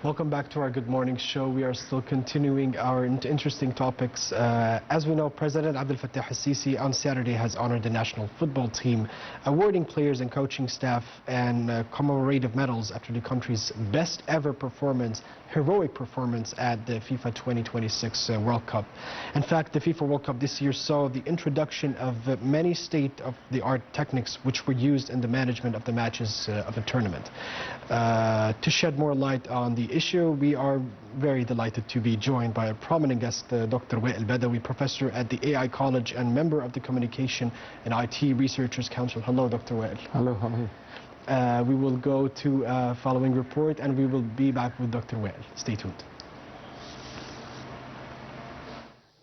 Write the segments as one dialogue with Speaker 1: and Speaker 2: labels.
Speaker 1: Welcome back to our Good Morning show. We are still continuing our interesting topics. As we know, President Abdel Fattah al-Sisi on Saturday has honored the national football team, awarding players and coaching staff and commemorative medals after the country's best ever performance, heroic performance at the FIFA 2026 World Cup. In fact, the FIFA World Cup this year saw the introduction of many state-of-the-art techniques which were used in the management of the matches of the tournament. To shed more light on the issue, we are very delighted to be joined by a prominent guest, Dr. Wael Badawi, professor at the AI College and member of the Communication and IT Researchers Council. Hello, Dr. Wael.
Speaker 2: Hello, how are you?
Speaker 1: We will go to following report and we will be back with Dr. Wael. Stay tuned.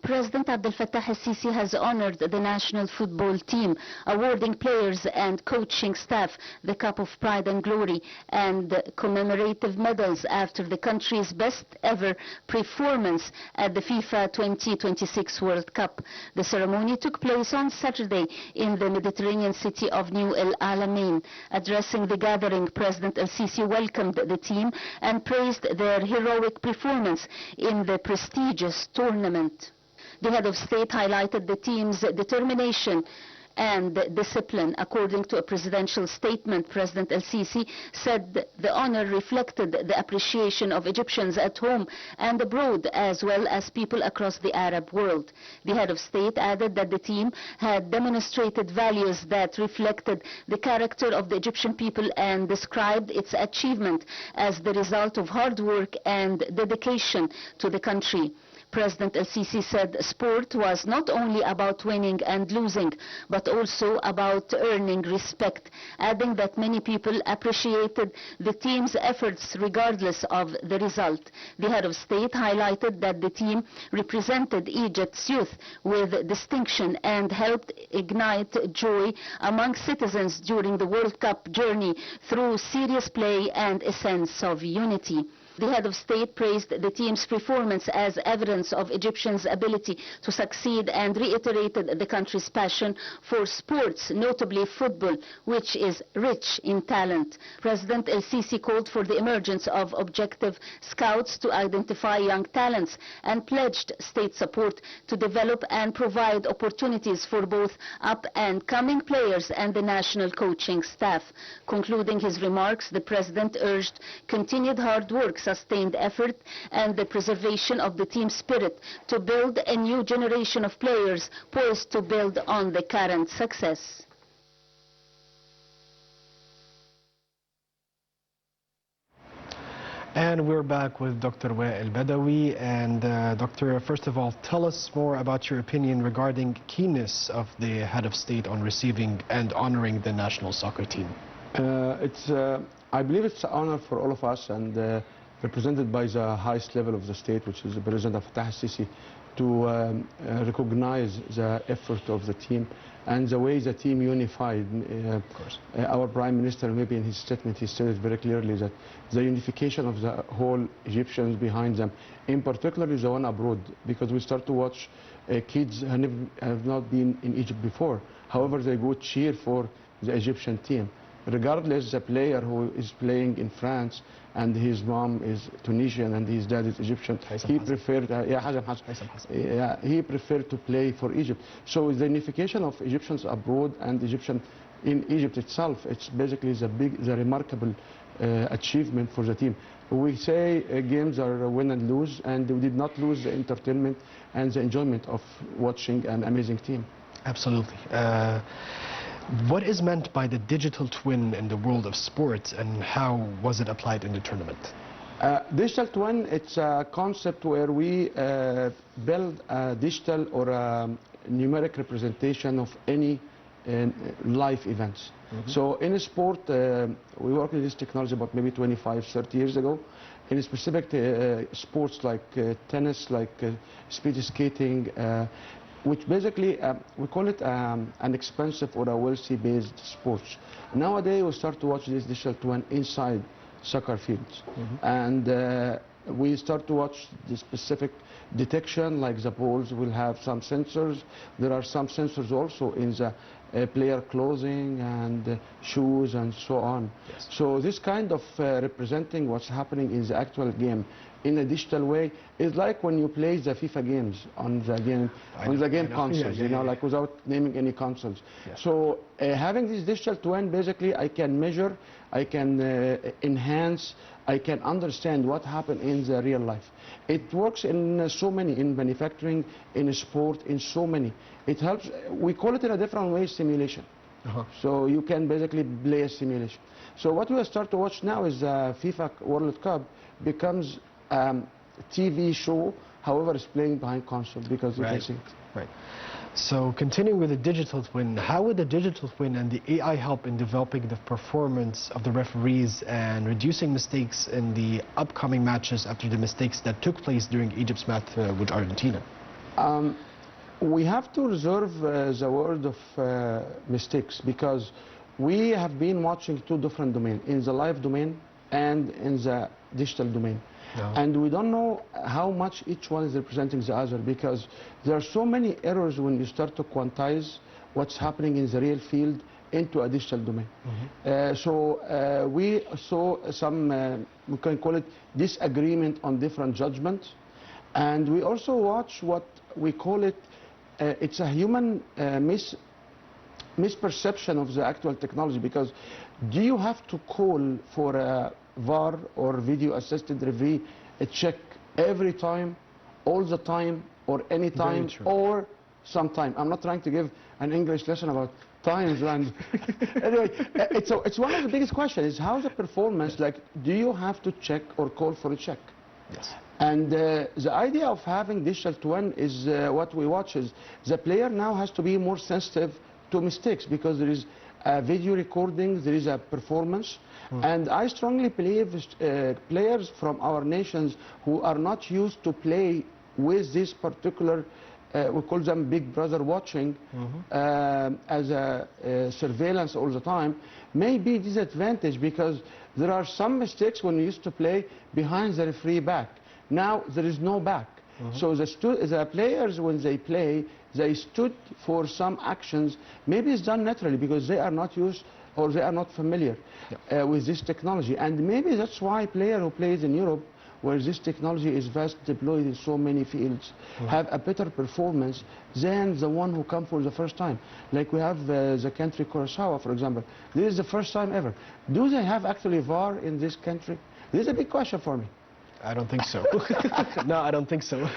Speaker 3: President Abdel Fattah al-Sisi has honored the national football team, awarding players and coaching staff the Cup of Pride and Glory and commemorative medals after the country's best ever performance at the FIFA 2026 World Cup. The ceremony took place on Saturday in the Mediterranean city of New El Alamein. Addressing the gathering, President al-Sisi welcomed the team and praised their heroic performance in the prestigious tournament. The head of state highlighted the team's determination and discipline. According to a presidential statement, President al-Sisi said the honor reflected the appreciation of Egyptians at home and abroad, as well as people across the Arab world. The head of state added that the team had demonstrated values that reflected the character of the Egyptian people and described its achievement as the result of hard work and dedication to the country. President al-Sisi said sport was not only about winning and losing, but also about earning respect, adding that many people appreciated the team's efforts regardless of the result. The head of state highlighted that the team represented Egypt's youth with distinction and helped ignite joy among citizens during the World Cup journey through serious play and a sense of unity. The head of state praised the team's performance as evidence of Egyptians' ability to succeed and reiterated the country's passion for sports, notably football, which is rich in talent. President al-Sisi called for the emergence of objective scouts to identify young talents and pledged state support to develop and provide opportunities for both up-and-coming players and the national coaching staff. Concluding his remarks, the president urged continued hard work, sustained effort and the preservation of the team spirit to build a new generation of players poised to build on the current success.
Speaker 1: And we're back with Dr. Wael Badawi. And Doctor, first of all, tell us more about your opinion regarding keenness of the head of state on receiving and honoring the national soccer team.
Speaker 2: I believe it's an honor for all of us, and represented by the highest level of the state, which is the President Fattah al-Sisi, to recognize the effort of the team and the way the team unified. Our Prime Minister, maybe in his statement, he said it very clearly that the unification of the whole Egyptians behind them, in particular the one abroad, because we start to watch kids who have not been in Egypt before. However, they go cheer for the Egyptian team. Regardless, the player who is playing in France and his mom is Tunisian and his dad is Egyptian, he preferred, he preferred to play for Egypt. So the unification of Egyptians abroad and Egyptian in Egypt itself, it's basically the remarkable achievement for the team. We say games are win and lose, and we did not lose the entertainment and the enjoyment of watching an amazing team.
Speaker 1: Absolutely. What is meant by the digital twin in the world of sports, and how was it applied in the tournament?
Speaker 2: Digital twin, it's a concept where we build a digital or a numeric representation of any live events. So in a sport, we worked with this technology about maybe 25, 30 years ago. In specific sports like tennis, like speed skating, which basically, we call it an expensive or a wealthy-based sports. Nowadays, we start to watch this digital twin inside soccer fields. And we start to watch the specific detection, like the balls will have some sensors. There are some sensors also in the player clothing and shoes and so on.
Speaker 1: Yes.
Speaker 2: So this kind of representing what's happening in the actual game in a digital way is like when you play the FIFA games on the game consoles, you know, like without naming any consoles.
Speaker 1: Yes.
Speaker 2: So having this digital twin, basically I can measure, I can enhance, I can understand what happened in the real life. It works in so many, in manufacturing, in sport, in so many. It helps, we call it in a different way, simulation. So you can basically play a simulation. So what we start to watch now is FIFA World Cup becomes TV show, however, it's playing behind console because you can see it.
Speaker 1: Right. So continuing with the digital twin, how would the digital twin and the AI help in developing the performance of the referees and reducing mistakes in the upcoming matches after the mistakes that took place during Egypt's match with Argentina?
Speaker 2: We have to reserve the word of mistakes because we have been watching two different domains, in the live domain and in the digital domain. And we don't know how much each one is representing the other because there are so many errors when you start to quantize what's happening in the real field into a digital domain. So we saw some, we can call it disagreement on different judgments. And we also watch what we call it, it's a human misperception of the actual technology because do you have to call for a VAR or video assisted referee a check every time, all the time, or any time, or sometime? I'm not trying to give an English lesson about times and anyway, it's one of the biggest questions is how's the performance, like do you have to check or call for a check?
Speaker 1: Yes.
Speaker 2: And the idea of having digital twin is what we watch is the player now has to be more sensitive to mistakes because there is a video recording, there is a performance. And I strongly believe players from our nations who are not used to play with this particular, we call them big brother watching as a surveillance all the time, may be disadvantaged because there are some mistakes when we used to play behind the referee back. Now there is no back. So the players, when they play, they stood for some actions. Maybe it's done naturally because they are not used or they are not familiar with this technology. And maybe that's why a player who plays in Europe, where this technology is vast deployed in so many fields, have a better performance than the one who come for the first time. Like we have the country Curaçao, for example. This is the first time ever. Do they have actually VAR in this country? This is a big question for me.
Speaker 1: I don't think so. No, I don't think so.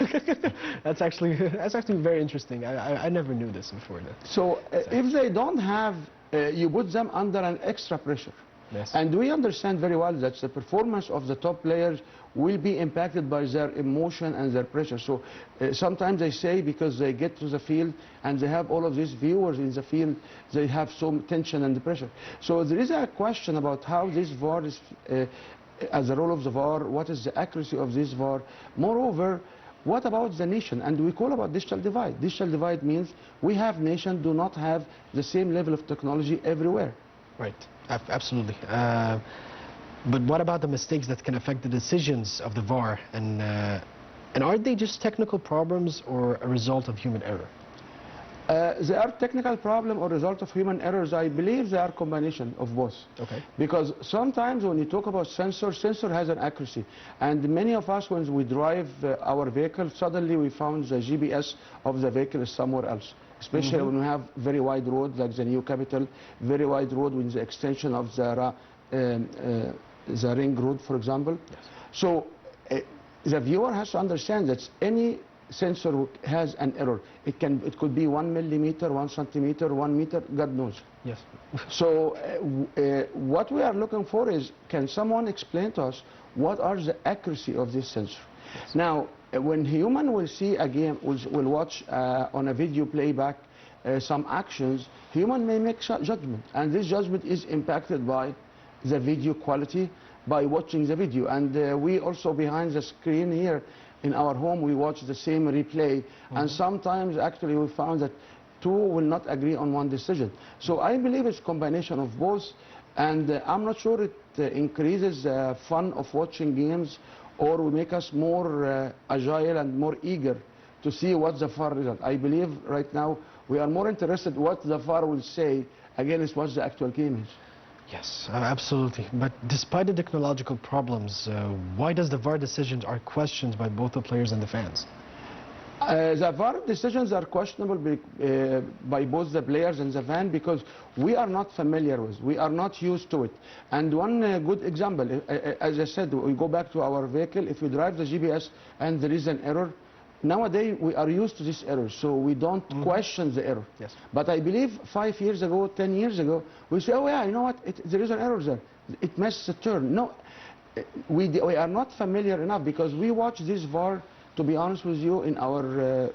Speaker 1: That's actually very interesting. I never knew this before.
Speaker 2: So if they don't have, you put them under an extra pressure.
Speaker 1: Yes.
Speaker 2: And we understand very well that the performance of the top players will be impacted by their emotion and their pressure. So sometimes they say because they get to the field and they have all of these viewers in the field, they have some tension and pressure. So there is a question about how this VAR is, as a role of the VAR, what is the accuracy of this VAR? Moreover, what about the nation? And we call about digital divide. Digital divide means we have nations do not have the same level of technology everywhere.
Speaker 1: Right, absolutely. But what about the mistakes that can affect the decisions of the VAR? And are they just technical problems or a result of human error?
Speaker 2: They are technical problem or result of human errors. I believe they are combination of both.
Speaker 1: Okay.
Speaker 2: Because sometimes when you talk about sensor has an accuracy. And many of us, when we drive our vehicle, suddenly we found the GPS of the vehicle is somewhere else. Especially when we have very wide road, like the new capital, very wide road with the extension of the ring road, for example. Yes. So the viewer has to understand that any sensor has an error. It could be 1 millimeter, 1 centimeter, 1 meter, God knows. Yes. So what we are looking for is, can someone explain to us what are the accuracy of this sensor? Yes. Now, when human will see a game, will watch on a video playback some actions, human may make judgment, and this judgment is impacted by the video quality, by watching the video. And we also behind the screen here in our home, we watch the same replay, and sometimes actually we found that two will not agree on one decision. So I believe it's a combination of both, and I'm not sure it increases the fun of watching games or will make us more agile and more eager to see what the VAR result. I believe right now we are more interested what the VAR will say against what the actual game is.
Speaker 1: Yes, absolutely. But despite the technological problems, why does the VAR decisions are questioned by both the players and the fans?
Speaker 2: The VAR decisions are questionable by both the players and the fan because we are not familiar with, we are not used to it. And one good example, as I said, we go back to our vehicle. If you drive the GPS and there is an error, nowadays we are used to this error, so we don't question the error.
Speaker 1: Yes.
Speaker 2: But I believe 5 years ago, 10 years ago, we say, oh yeah, you know what, there is an error there. It missed the turn. No, we are not familiar enough because we watch this VAR, to be honest with you, in our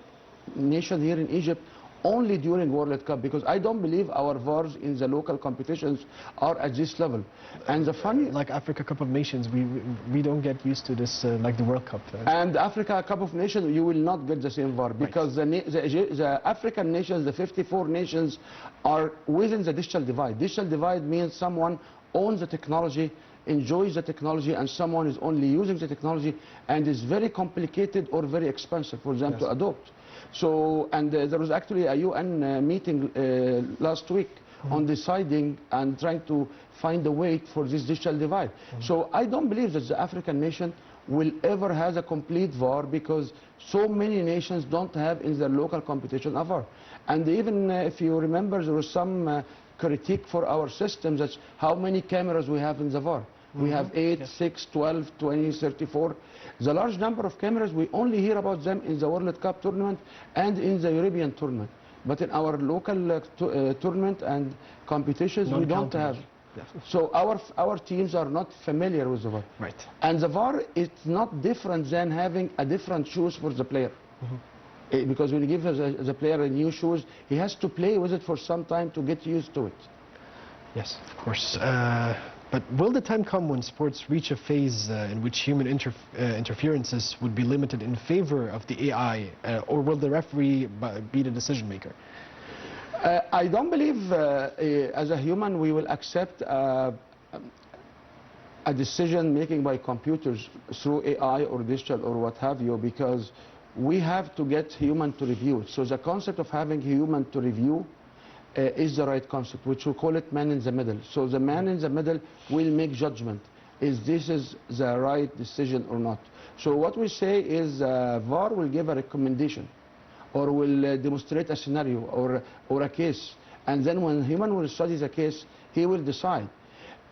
Speaker 2: nation here in Egypt, only during World Cup, because I don't believe our VARs in the local competitions are at this level. And the funny...
Speaker 1: Like Africa Cup of Nations, we don't get used to this like the World Cup.
Speaker 2: And Africa Cup of Nations, you will not get the same VAR, because the African nations, the 54 nations, are within the digital divide. Digital divide means someone owns the technology, enjoys the technology, and someone is only using the technology, and is very complicated or very expensive for them to adopt. So, and there was actually a UN meeting last week on deciding and trying to find a way for this digital divide. So I don't believe that the African nation will ever have a complete VAR, because so many nations don't have in their local competition a VAR. And even if you remember, there was some critique for our systems, that's how many cameras we have in the VAR. We have 8, 6, 12, 20, 34. The large number of cameras, we only hear about them in the World Cup tournament and in the European tournament. But in our local tournament and competitions, we don't have. So our teams are not familiar with the VAR.
Speaker 1: Right.
Speaker 2: And the VAR is not different than having a different shoes for the player. Because when you give the player a new shoes, he has to play with it for some time to get used to it.
Speaker 1: Yes, of course. But will the time come when sports reach a phase in which human interferences would be limited in favor of the AI, or will the referee be the decision maker?
Speaker 2: I don't believe as a human we will accept a decision making by computers through AI or digital or what have you, because we have to get human to review it. So the concept of having human to review is the right concept, which we call it man in the middle. So the man in the middle will make judgment. This is the right decision or not? So what we say is VAR will give a recommendation, or will demonstrate a scenario or a case. And then when human will study the case, he will decide.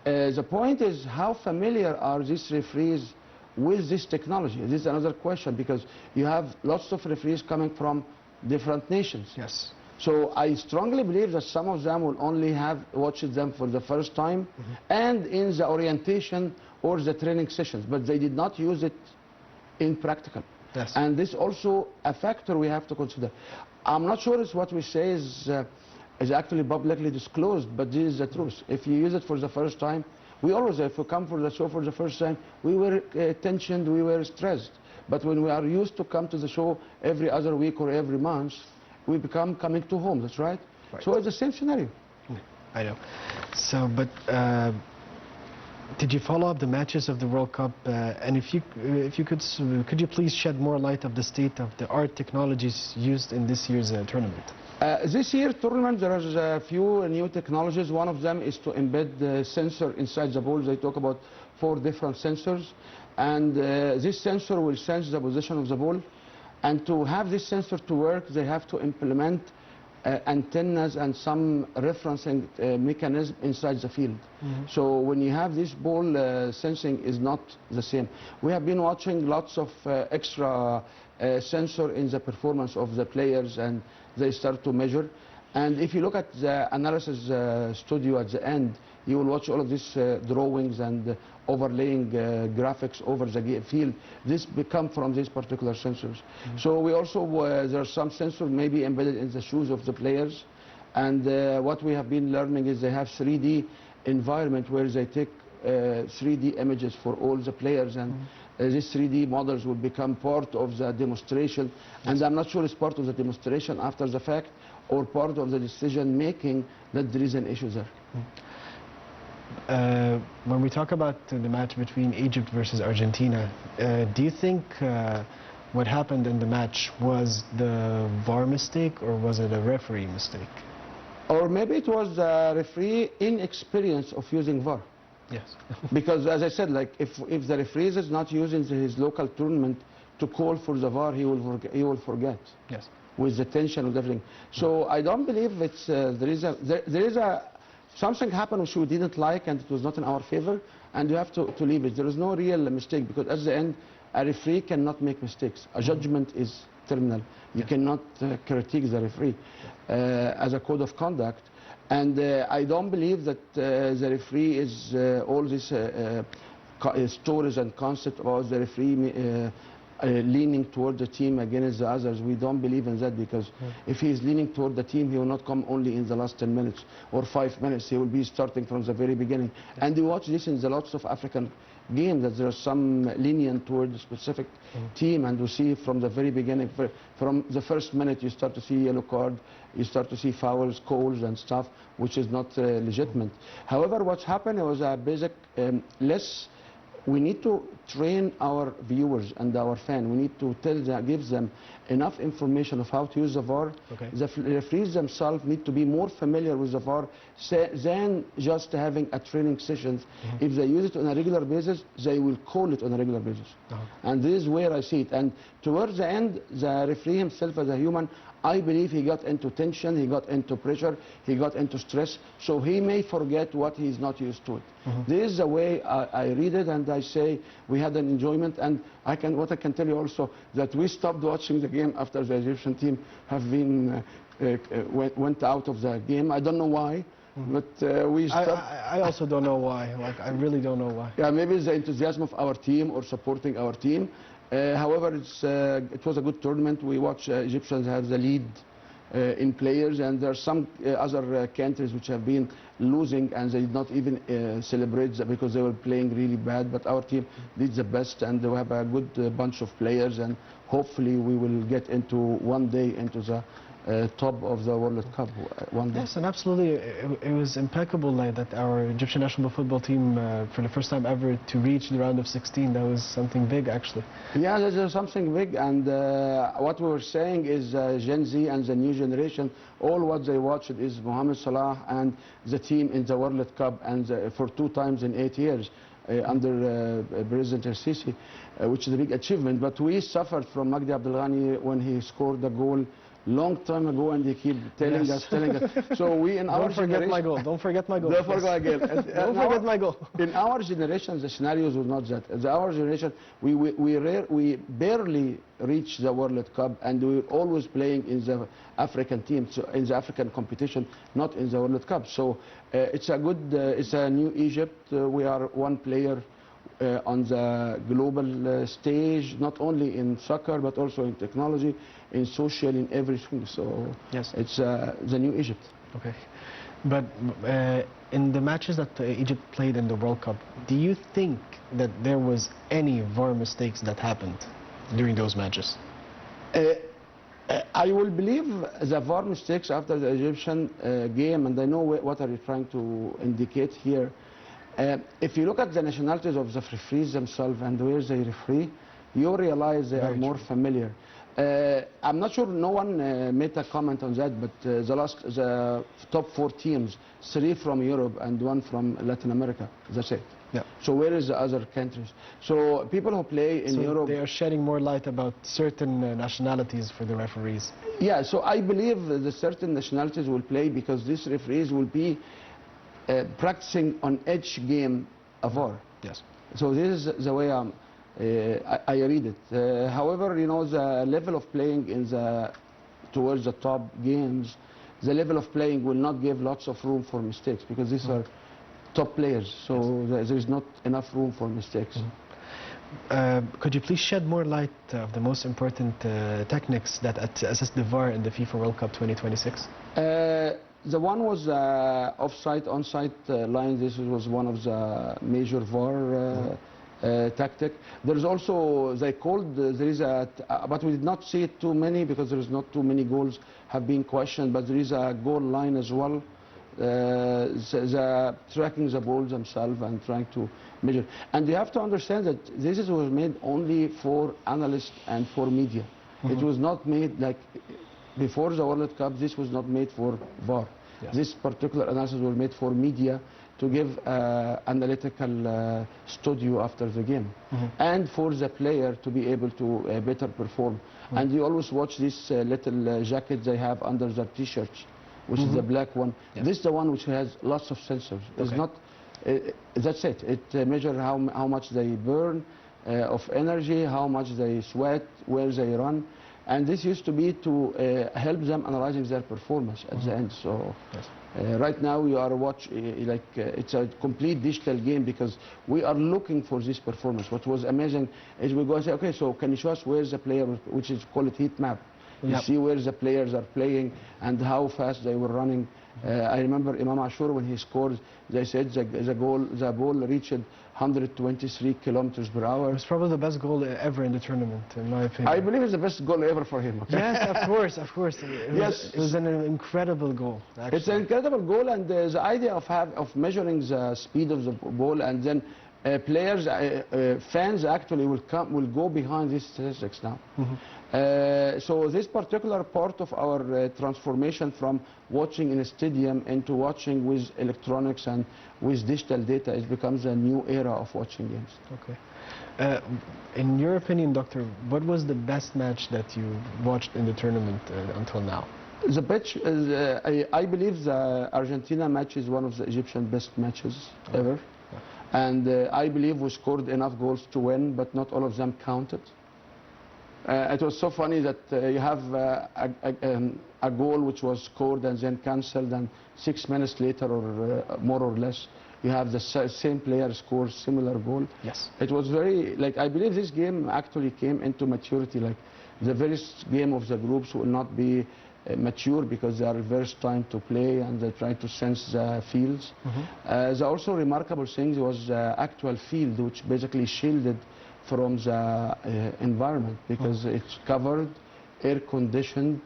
Speaker 2: The point is, how familiar are these referees with this technology? This is another question, because you have lots of referees coming from different nations.
Speaker 1: Yes.
Speaker 2: So I strongly believe that some of them will only have watched them for the first time and in the orientation or the training sessions, but they did not use it in practical.
Speaker 1: Yes.
Speaker 2: And this also a factor we have to consider. I'm not sure if what we say is actually publicly disclosed, but this is the truth. If you use it for the first time, we always, if we come for the show for the first time, we were tensioned, we were stressed. But when we are used to come to the show every other week or every month, we become coming to home. That's right. So it's the same scenario.
Speaker 1: I know. So, but did you follow up the matches of the World Cup? And if you could you please shed more light of the state of the art technologies used in this year's tournament?
Speaker 2: This year's tournament, there is a few new technologies. One of them is to embed the sensor inside the ball. They talk about 4 different sensors, and this sensor will sense the position of the ball. And to have this sensor to work, they have to implement antennas and some referencing mechanism inside the field. So when you have this ball, sensing is not the same. We have been watching lots of extra sensor in the performance of the players, and they start to measure. And if you look at the analysis studio at the end, you will watch all of these drawings and overlaying graphics over the field. This become from these particular sensors. So we also, there are some sensors maybe embedded in the shoes of the players. And what we have been learning is they have 3D environment where they take 3D images for all the players, and these 3D models will become part of the demonstration. And I'm not sure it's part of the demonstration after the fact or part of the decision making that there is an issue there.
Speaker 1: When we talk about the match between Egypt versus Argentina, do you think what happened in the match was the VAR mistake or was it a referee mistake?
Speaker 2: Or maybe it was the referee inexperience of using VAR.
Speaker 1: Yes.
Speaker 2: Because as I said, like if the referee is not using his local tournament to call for the VAR, he will forget.
Speaker 1: Yes.
Speaker 2: With the tension and everything. So I don't believe it's there is a something happened which we didn't like and it was not in our favor, and you have to leave it. There is no real mistake, because at the end a referee cannot make mistakes. A judgment is terminal. You cannot critique the referee as a code of conduct. And I don't believe that the referee is all these stories and concepts about the referee leaning toward the team against the others. We don't believe in that, because if he is leaning toward the team, he will not come only in the last 10 minutes or 5 minutes. He will be starting from the very beginning. And you watch this in the lots of African games, that there is some lenient toward a specific team, and you see from the very beginning, from the first minute, you start to see yellow card, you start to see fouls, calls and stuff, which is not legitimate. However, what's happened was a basic we need to train our viewers and our fans. We need to give them enough information of how to use the VAR.
Speaker 1: Okay.
Speaker 2: The referees themselves need to be more familiar with the VAR than just having a training sessions. If they use it on a regular basis, they will call it on a regular basis. And this is where I see it. And towards the end, the referee himself as a human, I believe he got into tension, he got into pressure, he got into stress, so he may forget what he's not used to it. This is the way I read it, and I say we had an enjoyment. And what I can tell you also, that we stopped watching the game after the Egyptian team have been went out of the game. I don't know why, but we stopped.
Speaker 1: I also don't know why. Like, I really don't know why.
Speaker 2: Yeah, maybe it's the enthusiasm of our team or supporting our team. However, it was a good tournament. We watched Egyptians have the lead in players, and there are some other countries which have been losing, and they did not even celebrate that because they were playing really bad. But our team did the best, and we have a good bunch of players, and hopefully we will get into one day into the top of the World Cup one day.
Speaker 1: Yes, and absolutely, it was impeccable that our Egyptian national football team, for the first time ever, to reach the round of 16. That was something big, actually.
Speaker 2: Yeah, there's something big, and what we were saying is Gen Z and the new generation, all what they watched is Mohamed Salah and the team in the World Cup, and for 2 times in 8 years. Under President El-Sisi, which is a big achievement. But we suffered from Magdi Abdelghani when he scored the goal long time ago, and they keep telling us. So we in our
Speaker 1: Don't forget my goal. Don't forget my goal.
Speaker 2: Don't forget again.
Speaker 1: Don't forget my goal.
Speaker 2: In our generation, the scenarios were not that. In our generation, we barely reached the World Cup, and we were always playing in the African team, so in the African competition, not in the World Cup. So it's a new Egypt. We are one player on the global stage, not only in soccer, but also in technology, in social, in everything. So
Speaker 1: yes,
Speaker 2: it's the new Egypt.
Speaker 1: Okay. But in the matches that Egypt played in the World Cup, do you think that there was any VAR mistakes that happened during those matches?
Speaker 2: I will believe the VAR mistakes after the Egyptian game, and I know what are you trying to indicate here. If you look at the nationalities of the referees themselves and where they referee, you realize they are more familiar. I'm not sure, no one made a comment on that, but the top 4 teams, 3 from Europe and 1 from Latin America, that's it.
Speaker 1: Yeah.
Speaker 2: So where is the other countries? So people who play in Europe...
Speaker 1: they are shedding more light about certain nationalities for the referees.
Speaker 2: Yeah, so I believe the certain nationalities will play because these referees will be practicing on each game of VAR.
Speaker 1: Yes.
Speaker 2: So this is the way I read it. However, you know, the level of playing towards the top games, the level of playing will not give lots of room for mistakes because these are top players. So there is not enough room for mistakes.
Speaker 1: Could you please shed more light of the most important techniques that assist the VAR in the FIFA World Cup 2026?
Speaker 2: The one was offside, onside line. This was one of the major VAR tactic. There's also, they called, there is but we did not see it too many because there is not too many goals have been questioned, but there is a goal line as well the tracking the balls themselves and trying to measure. And you have to understand that was made only for analysts and for media. It was not made like before the World Cup. This was not made for VAR. Yes. This particular analysis was made for media to give analytical studio after the game, and for the player to be able to better perform. And you always watch this little jacket they have under their t-shirts, which is the black one. Yeah. This is the one which has lots of sensors. It's not. That's it. It measures how much they burn of energy, how much they sweat, where they run. And this used to be to help them analyzing their performance at the end. So right now we are watching, it's a complete digital game, because we are looking for this performance. What was amazing is we go and say, okay, so can you show us where's the player, which is called heat map. You see where the players are playing and how fast they were running. I remember Imam Ashur, when he scored, they said the ball reached 123 kilometers per hour.
Speaker 1: It's probably the best goal ever in the tournament, in my opinion.
Speaker 2: I believe it's the best goal ever for him. Okay?
Speaker 1: Yes, of course. It was an incredible goal, actually.
Speaker 2: It's an incredible goal, and the idea of measuring the speed of the ball, and then players, fans actually will go behind these statistics now. So this particular part of our transformation from watching in a stadium into watching with electronics and with digital data, it becomes a new era of watching games.
Speaker 1: Okay. In your opinion, Doctor, what was the best match that you watched in the tournament until now?
Speaker 2: The match, I believe the Argentina match is one of the Egyptian best matches ever. And I believe we scored enough goals to win, but not all of them counted. It was so funny that you have a goal which was scored and then cancelled, and 6 minutes later, or more or less, you have the same player score similar goal.
Speaker 1: Yes.
Speaker 2: It was very, I believe this game actually came into maturity. The first game of the groups will not be mature, because they are first time to play and they try to sense the fields. The also remarkable thing was the actual field, which basically shielded from the environment, because it's covered, air conditioned,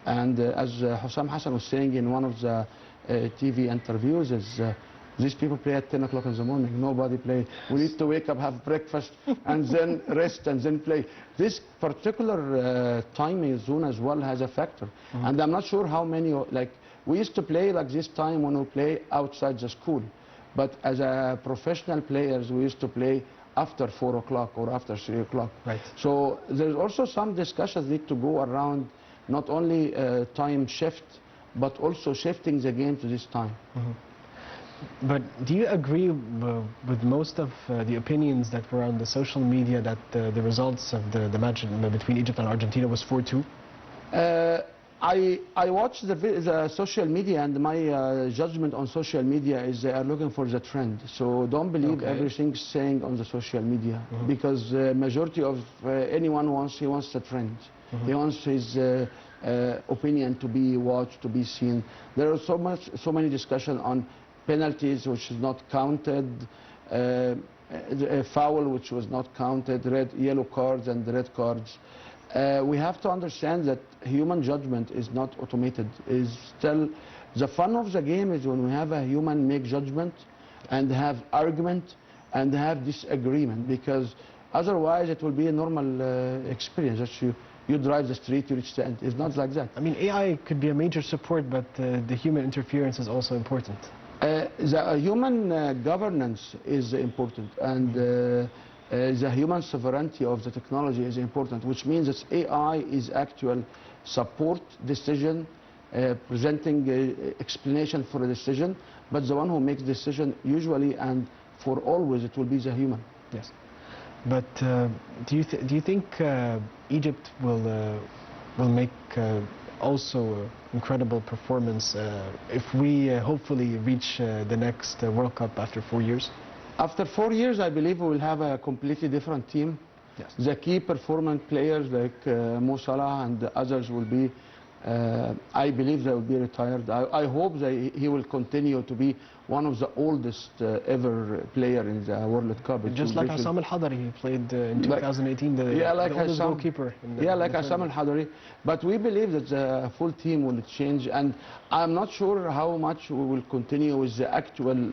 Speaker 2: and as Hussam Hassan was saying in one of the TV interviews, these people play at 10 o'clock in the morning. Nobody play. We need to wake up, have breakfast, and then rest, and then play. This particular timing zone as well has a factor. And I'm not sure how many, we used to play like this time when we play outside the school. But as a professional players, we used to play after 4 o'clock or after 3 o'clock.
Speaker 1: Right.
Speaker 2: So there's also some discussions need to go around not only time shift, but also shifting the game to this time.
Speaker 1: But do you agree with most of the opinions that were on the social media that the results of the match between Egypt and Argentina was 4-2?
Speaker 2: I watched the social media, and my judgment on social media is they are looking for the trend. So don't believe everything saying on the social media, because the majority of anyone he wants the trend. He wants his opinion to be watched, to be seen. There are so many discussion on penalties which is not counted, a foul which was not counted, yellow cards and red cards. We have to understand that human judgment is not automated. Is still the fun of the game is when we have a human make judgment and have argument and have disagreement, because otherwise it will be a normal experience that you drive the street, you reach the end. It's not like that.
Speaker 1: I mean, AI could be a major support, but the human interference is also important.
Speaker 2: The human governance is important, and the human sovereignty of the technology is important, which means that AI is actual support decision, presenting explanation for a decision, but the one who makes decision usually and for always it will be the human.
Speaker 1: Yes. But do you think Egypt will make also incredible performance if we hopefully reach the next World Cup after 4 years?
Speaker 2: After 4 years, I believe we will have a completely different team.
Speaker 1: Yes.
Speaker 2: The key performance players like Mo Salah and others will be, I believe they will be retired. I hope he will continue to be one of the oldest ever player in the World Cup.
Speaker 1: Just like Hassan Al-Hadari, he played in 2018, the oldest goalkeeper.
Speaker 2: Like Hassan Al-Hadari. But we believe that the full team will change, and I'm not sure how much we will continue with the actual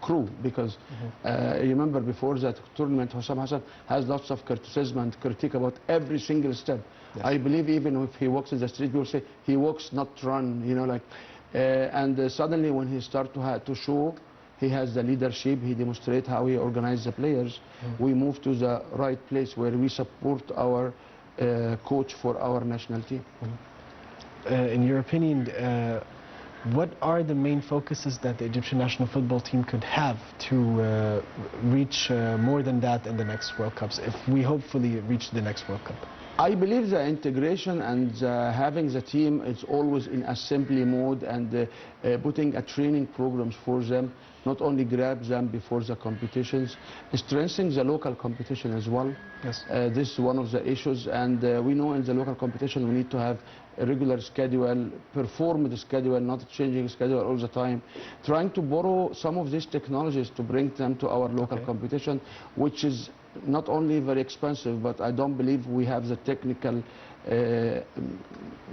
Speaker 2: crew, because remember before that tournament, Hussam Hassan has lots of criticism and critique about every single step. Yes. I believe even if he walks in the street, people say he walks, not run, you know, like. And suddenly when he starts to show he has the leadership, he demonstrates how he organizes the players, we move to the right place where we support our coach for our national team.
Speaker 1: In your opinion, what are the main focuses that the Egyptian national football team could have to reach more than that in the next World Cups, if we hopefully reach the next World Cup?
Speaker 2: I believe the integration and having the team is always in assembly mode, and putting a training programs for them, not only grab them before the competitions, strengthening the local competition as well.
Speaker 1: Yes.
Speaker 2: This is one of the issues, and we know in the local competition we need to have a regular schedule, perform the schedule, not changing schedule all the time, trying to borrow some of these technologies to bring them to our local competition, which is not only very expensive, but I don't believe we have the technical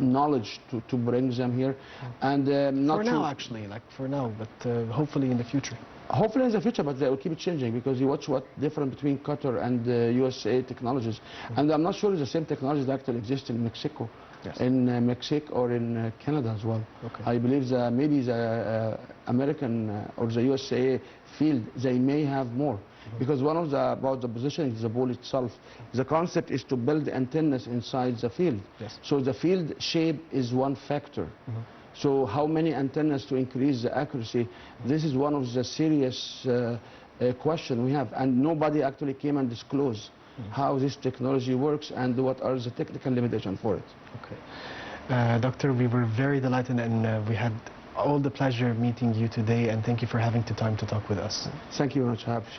Speaker 2: knowledge to bring them here. And not
Speaker 1: for now, actually, like for now, but hopefully in the future.
Speaker 2: Hopefully in the future, but they will keep changing, because you watch what difference between Qatar and USA technologies, and I'm not sure the same technologies that actually exist in Mexico. Yes. In Mexico or in Canada as well. Okay. I believe that maybe the American or the USA field, they may have more. Because one of about the positioning of the ball itself, the concept is to build antennas inside the field. Yes. So the field shape is one factor. So how many antennas to increase the accuracy? This is one of the serious question we have, and nobody actually came and disclosed how this technology works and what are the technical limitations for it.
Speaker 1: Okay. Doctor, we were very delighted, and we had all the pleasure meeting you today, and thank you for having the time to talk with us.
Speaker 2: Thank you very much. I appreciate it.